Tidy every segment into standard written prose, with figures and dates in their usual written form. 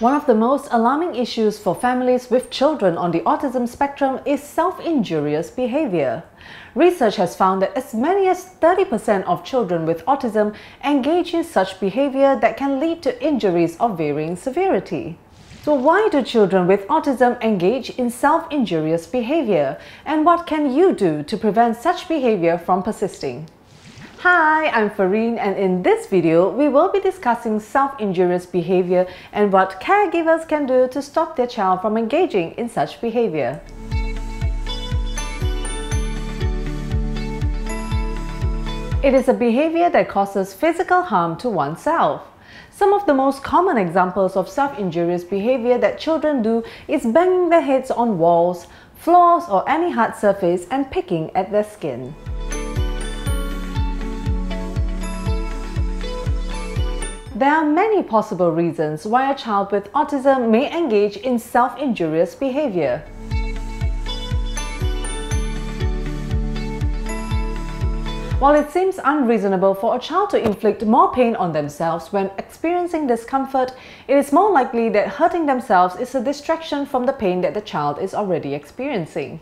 One of the most alarming issues for families with children on the autism spectrum is self-injurious behavior. Research has found that as many as 30% of children with autism engage in such behavior that can lead to injuries of varying severity. So why do children with autism engage in self-injurious behavior? And what can you do to prevent such behavior from persisting? Hi, I'm Fareen, and in this video, we will be discussing self-injurious behavior and what caregivers can do to stop their child from engaging in such behavior. It is a behavior that causes physical harm to oneself. Some of the most common examples of self-injurious behavior that children do is banging their heads on walls, floors, or any hard surface and picking at their skin. There are many possible reasons why a child with autism may engage in self-injurious behavior. While it seems unreasonable for a child to inflict more pain on themselves when experiencing discomfort, it is more likely that hurting themselves is a distraction from the pain that the child is already experiencing.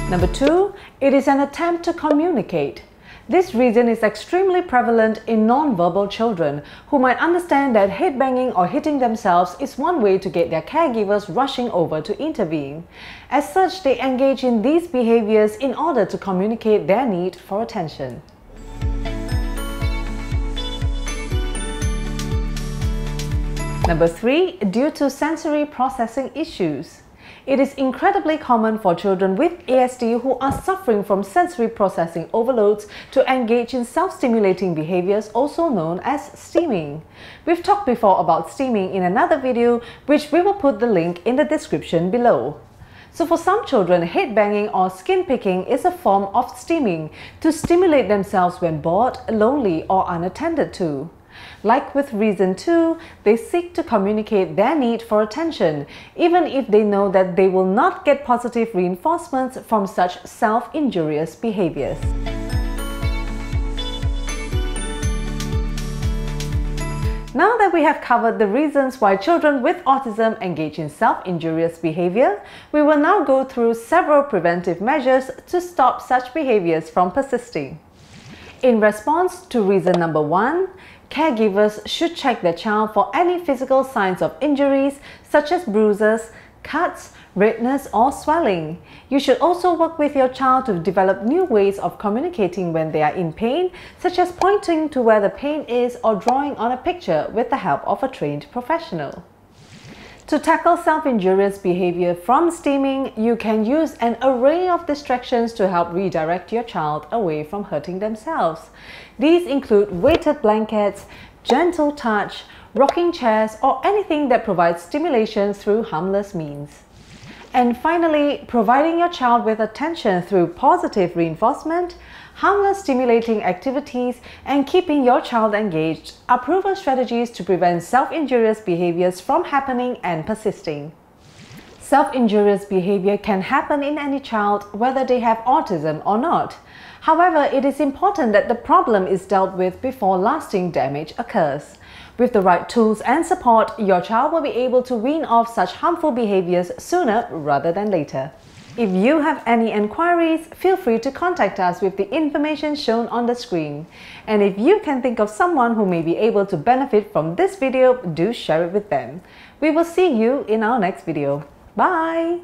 Number 2, it is an attempt to communicate. This reason is extremely prevalent in non-verbal children who might understand that headbanging or hitting themselves is one way to get their caregivers rushing over to intervene. As such, they engage in these behaviors in order to communicate their need for attention. Number 3, due to sensory processing issues. It is incredibly common for children with ASD who are suffering from sensory processing overloads to engage in self-stimulating behaviors, also known as steaming. We've talked before about steaming in another video, which we will put the link in the description below. So for some children, headbanging or skin picking is a form of steaming to stimulate themselves when bored, lonely, or unattended to. Like with reason 2, they seek to communicate their need for attention, even if they know that they will not get positive reinforcements from such self-injurious behaviors. Now that we have covered the reasons why children with autism engage in self-injurious behavior, we will now go through several preventive measures to stop such behaviors from persisting. In response to reason number 1, caregivers should check their child for any physical signs of injuries such as bruises, cuts, redness, or swelling. You should also work with your child to develop new ways of communicating when they are in pain, such as pointing to where the pain is or drawing on a picture with the help of a trained professional. To tackle self-injurious behavior from steaming, you can use an array of distractions to help redirect your child away from hurting themselves. These include weighted blankets, gentle touch, rocking chairs, or anything that provides stimulation through harmless means. And finally, providing your child with attention through positive reinforcement, harmless stimulating activities, and keeping your child engaged are proven strategies to prevent self-injurious behaviors from happening and persisting. Self-injurious behavior can happen in any child, whether they have autism or not. However, it is important that the problem is dealt with before lasting damage occurs. With the right tools and support, your child will be able to wean off such harmful behaviors sooner rather than later. If you have any enquiries, feel free to contact us with the information shown on the screen. And if you can think of someone who may be able to benefit from this video, do share it with them. We will see you in our next video. Bye!